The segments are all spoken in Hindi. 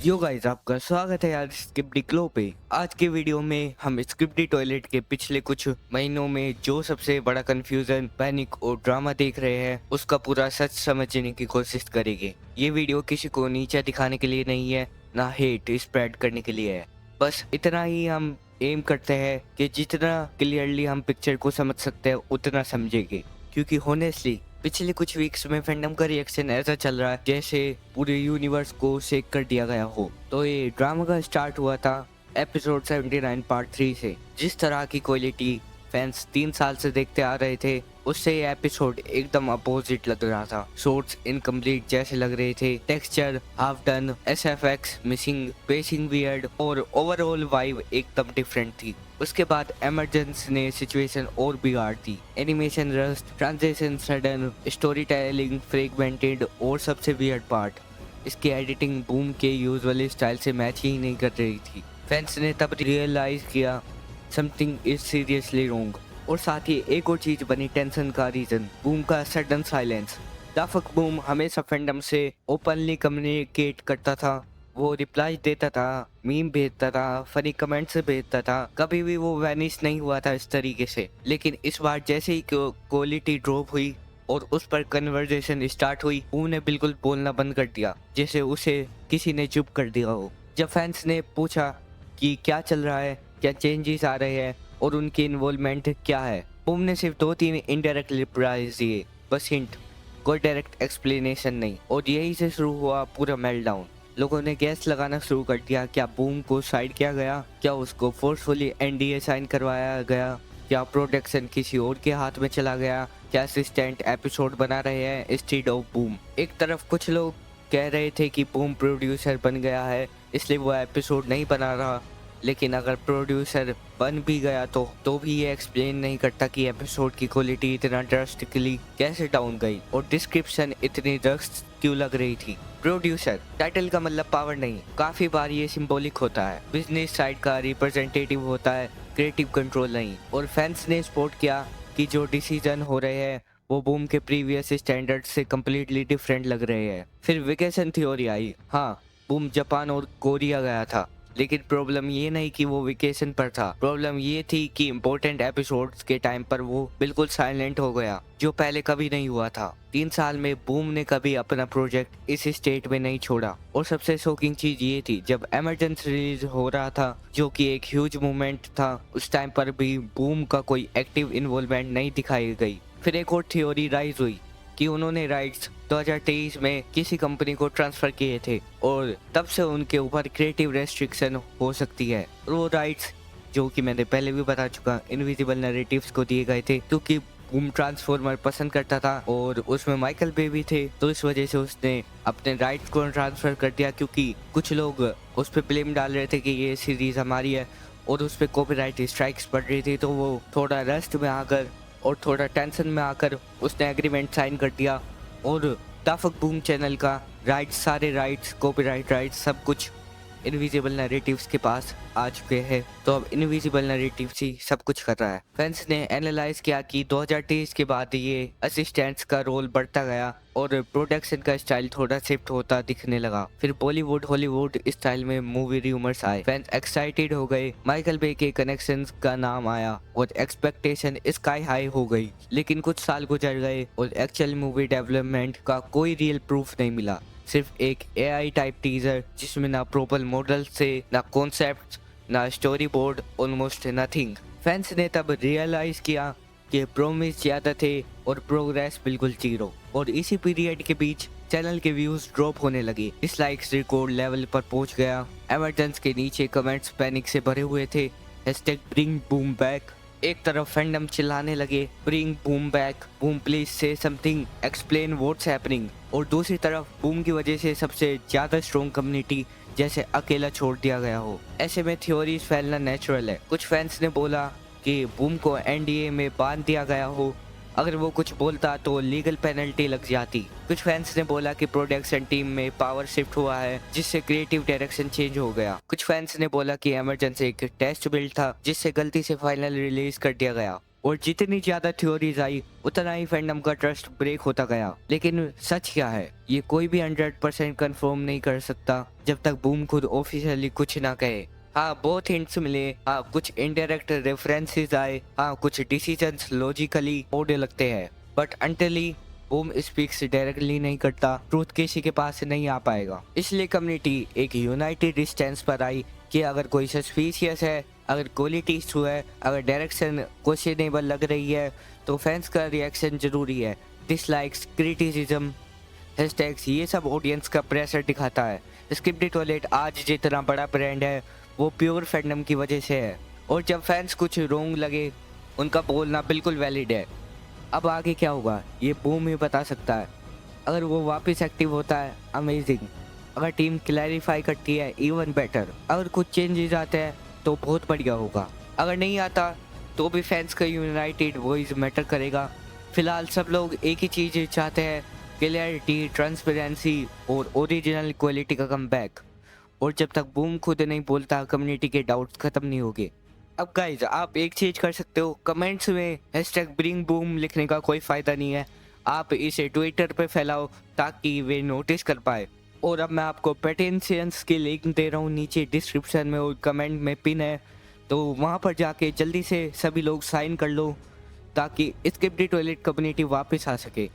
यो गाइस, आपका स्वागत है यार स्किप्डी क्लो पे। आज के वीडियो में हम स्किप्डी टॉयलेट के पिछले कुछ महीनों में जो सबसे बड़ा कंफ्यूजन, पैनिक और ड्रामा देख रहे हैं उसका पूरा सच समझने की कोशिश करेंगे। ये वीडियो किसी को नीचा दिखाने के लिए नहीं है, ना हेट स्प्रेड करने के लिए है। बस इतना ही हम एम करते हैं कि जितना क्लियरली हम पिक्चर को समझ सकते हैं उतना समझेंगे, क्योंकि होनेस्टली पिछले कुछ वीक्स में फैंडम का रिएक्शन ऐसा चल रहा है जैसे पूरे यूनिवर्स को शेक कर दिया गया हो। तो ये ड्रामा का स्टार्ट हुआ था एपिसोड 79 पार्ट 3 से। जिस तरह की क्वालिटी फैंस 3 साल से देखते आ रहे थे, उससे ये एपिसोड एकदम अपोजिट लग रहा था। शॉट्स इनकम्प्लीट जैसे लग रहे थे, texture half done, SFX missing, pacing weird और ओवरऑल वाइब एकदम डिफरेंट थी। उसके बाद एमरजेंस ने सिचुएशन और बिगाड़ दी। Animation rushed, transition sudden, story telling fragmented और सबसे वियर्ड पार्ट, इसकी एडिटिंग बूम के यूजुअल स्टाइल से मैच ही नहीं कर रही थी। फैंस ने तब रियलाइज किया समथिंग इज सीरियसली रॉन्ग। और साथ ही एक और चीज बनी टेंशन का रीजन, बूम का सडन साइलेंस। दाफक बूम हमेशा फैंडम से ओपनली कम्युनिकेट करता था, वो रिप्लाई देता था, मीम भेजता था, फनी कमेंट्स भेजता था, कभी भी वो वैनिश नहीं हुआ था इस तरीके से। लेकिन इस बार जैसे ही क्वालिटी ड्रॉप हुई और उस पर कन्वर्सेशन स्टार्ट हुई, बूम ने बिल्कुल बोलना बंद कर दिया, जैसे उसे किसी ने चुप कर दिया हो। जब फैंस ने पूछा कि क्या चल रहा है, क्या चेंजेस आ रहे हैं और उनकी इन्वॉल्वमेंट क्या है, बूम ने सिर्फ 2-3 इनडायरेक्ट रिप्लाईज दिए, बस हिंट, कोई डायरेक्ट एक्सप्लेनेशन नहीं। और यही से शुरू हुआ पूरा मेल्टडाउन। लोगों ने गैस लगाना शुरू कर दिया, क्या बूम को साइड किया गया, क्या उसको फोर्सफुली एनडीए साइन करवाया गया, क्या प्रोडक्शन किसी और के हाथ में चला गया, क्या असिस्टेंट एपिसोड बना रहे हैं इंस्टेड ऑफ बूम। एक तरफ कुछ लोग कह रहे थे कि बूम प्रोड्यूसर बन गया है इसलिए वो एपिसोड नहीं बना रहा, लेकिन अगर प्रोड्यूसर बन भी गया तो भी ये एक्सप्लेन नहीं करता कि एपिसोड की क्वालिटी इतना ड्रास्टिकली कैसे डाउन गई और डिस्क्रिप्शन इतनी रस्ट क्यों लग रही थी। प्रोड्यूसर टाइटल का मतलब पावर नहीं, काफी बार ये सिंबॉलिक होता है, बिजनेस साइड का रिप्रेजेंटेटिव होता है, क्रिएटिव कंट्रोल नहीं। और फैंस ने सपोर्ट किया कि जो डिसीजन हो रहे हैं वो बूम के प्रीवियस स्टैंडर्ड से कम्प्लीटली डिफरेंट लग रहे हैं। फिर वेकेशन थ्योरी आई। हाँ, बूम जापान और कोरिया गया था, लेकिन प्रॉब्लम ये नहीं कि वो वेकेशन पर था, प्रॉब्लम ये थी कि इम्पोर्टेंट एपिसोड्स के टाइम पर वो बिल्कुल साइलेंट हो गया, जो पहले कभी नहीं हुआ था। 3 साल में बूम ने कभी अपना प्रोजेक्ट इस स्टेट में नहीं छोड़ा। और सबसे शॉकिंग चीज ये थी, जब इमरजेंसी रिलीज हो रहा था जो कि एक ह्यूज मूवमेंट था, उस टाइम पर भी बूम का कोई एक्टिव इन्वॉल्वमेंट नहीं दिखाई गई। फिर एक और थ्योरी राइज हुई कि उन्होंने राइट्स 2023 में किसी कंपनी को ट्रांसफर किए थे और तब से उनके ऊपर क्रिएटिव रेस्ट्रिक्शन हो सकती है। और वो राइट्स, जो कि मैंने पहले भी बता चुका, इनविजिबल नैरेटिव्स को दिए गए थे, क्योंकि बूम ट्रांसफॉर्मर पसंद करता था और उसमें माइकल बे भी थे, तो इस वजह से उसने अपने राइट्स को ट्रांसफर कर दिया। क्योंकि कुछ लोग उस पर ब्लेम डाल रहे थे कि ये सीरीज हमारी है और उस पर कॉपीराइट स्ट्राइक्स पड़ रही थी, तो वो थोड़ा रस्ट में आकर और थोड़ा टेंशन में आकर उसने एग्रीमेंट साइन कर दिया। और दाफक बूम चैनल का राइट्स, सारे राइट्स, कॉपीराइट राइट्स, सब कुछ इनविजिबल नैरेटिव्स के पास आ चुके हैं, तो अब इनविजिबल नैरेटिव्स ही सब कुछ कर रहा है। फैंस ने एनालाइज किया कि 2023 के बाद ये असिस्टेंट्स का रोल बढ़ता गया और प्रोडक्शन का स्टाइल थोड़ा शिफ्ट होता दिखने लगा। फिर बॉलीवुड हॉलीवुड स्टाइल में मूवी रूमर्स आए, फैंस एक्साइटेड हो गए, माइकल बे के कनेक्शंस का नाम आया और एक्सपेक्टेशन स्काई हाई हो गई। लेकिन कुछ साल गुजर गए और एक्चुअल मूवी डेवलपमेंट का कोई रियल प्रूफ नहीं मिला, सिर्फ एक एआई टाइप टीजर जिसमें ना प्रॉपर मॉडल से, ना कॉन्सेप्ट, ना story board, almost nothing. Fans ने तब रियलाइज किया कि प्रोमिस ज्यादा थे और प्रोग्रेस बिल्कुल जीरो। और इसी पीरियड के बीच चैनल के व्यूज ड्रॉप होने लगे, डिसलाइक्स रिकॉर्ड लेवल पर पहुंच गया, एमरजेंस के नीचे कमेंट्स पैनिक से भरे हुए थे, #ब्रिंग बूम बैक। एक तरफ फैंडम चिल्लाने लगे, bring boom back, boom please से समथिंग, एक्सप्लेन व्हाट्स हैपनिंग। और दूसरी तरफ बूम की वजह से सबसे ज्यादा स्ट्रॉन्ग कम्युनिटी जैसे अकेला छोड़ दिया गया हो। ऐसे में थ्योरीज फैलना नेचुरल है। कुछ फैंस ने बोला कि बूम को एनडीए में बांध दिया गया हो, अगर वो कुछ बोलता तो लीगल पेनल्टी लग जाती। कुछ फैंस ने बोला कि प्रोडक्शन टीम में पावर शिफ्ट हुआ है जिससे क्रिएटिव डायरेक्शन चेंज हो गया। कुछ फैंस ने बोला कि इमरजेंसी एक टेस्ट बिल्ड था जिससे गलती से फाइनल रिलीज कर दिया गया। और जितनी ज्यादा थ्योरीज आई उतना ही फैंडम का ट्रस्ट ब्रेक होता गया। लेकिन सच क्या है ये कोई भी 100% कंफर्म नहीं कर सकता जब तक बूम खुद ऑफिशियली कुछ ना कहे। हाँ, बहुत हिंट्स मिले, हाँ कुछ इनडायरेक्ट रेफरेंसेस आए, हाँ कुछ डिसीजंस लॉजिकली ओडे लगते हैं, but until boom speaks directly नहीं करता, ट्रूथ किसी के पास नहीं आ पाएगा। इसलिए कम्युनिटी एक यूनाइटेड स्टैंड पर आई कि अगर कोई सस्पिशियस है, अगर क्वालिटी इशू है, अगर डायरेक्शन क्वेश्चनेबल लग रही है तो फैंस का रिएक्शन जरूरी है। डिसलाइक्स, क्रिटिसिज्म, हैशटैग्स, ये सब ऑडियंस का प्रेशर दिखाता है। स्क्रिप्टेड टॉयलेट आज जितना बड़ा ब्रांड है वो प्योर फैंडम की वजह से है, और जब फैंस कुछ रोंग लगे उनका बोलना बिल्कुल वैलिड है। अब आगे क्या होगा ये बूम ही बता सकता है। अगर वो वापस एक्टिव होता है अमेजिंग, अगर टीम क्लैरिफाई करती है इवन बेटर, अगर कुछ चेंजेस आते हैं तो बहुत बढ़िया होगा, अगर नहीं आता तो भी फैंस का यूनाइटेड वॉइस मैटर करेगा। फिलहाल सब लोग एक ही चीज़ चाहते हैं, क्लैरिटी, ट्रांसपेरेंसी और ओरिजिनल क्वालिटी का कमबैक। और जब तक बूम खुद नहीं बोलता कम्युनिटी के डाउट्स खत्म नहीं होंगे। अब गाइज आप एक चीज कर सकते हो, कमेंट्स में #BringBoom लिखने का कोई फायदा नहीं है, आप इसे ट्विटर पे फैलाओ ताकि वे नोटिस कर पाए। और अब मैं आपको पेटेंशियंस की लिंक दे रहा हूँ नीचे डिस्क्रिप्शन में और कमेंट में पिन है, तो वहाँ पर जाके जल्दी से सभी लोग साइन कर लो ताकि स्किप्डी टॉयलेट कम्युनिटी वापस आ सके।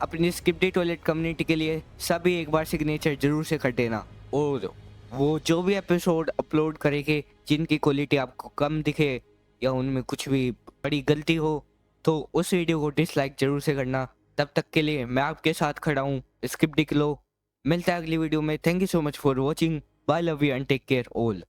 अपनी स्किप्डी टॉयलेट कम्युनिटी के लिए सभी एक बार सिग्नेचर जरूर से कर देना। और वो जो भी एपिसोड अपलोड करेंगे जिनकी क्वालिटी आपको कम दिखे या उनमें कुछ भी बड़ी गलती हो तो उस वीडियो को डिसलाइक जरूर से करना। तब तक के लिए मैं आपके साथ खड़ा हूँ, स्किप लो। मिलता है अगली वीडियो में। Thank you so much for watching, bye, love you and take care all.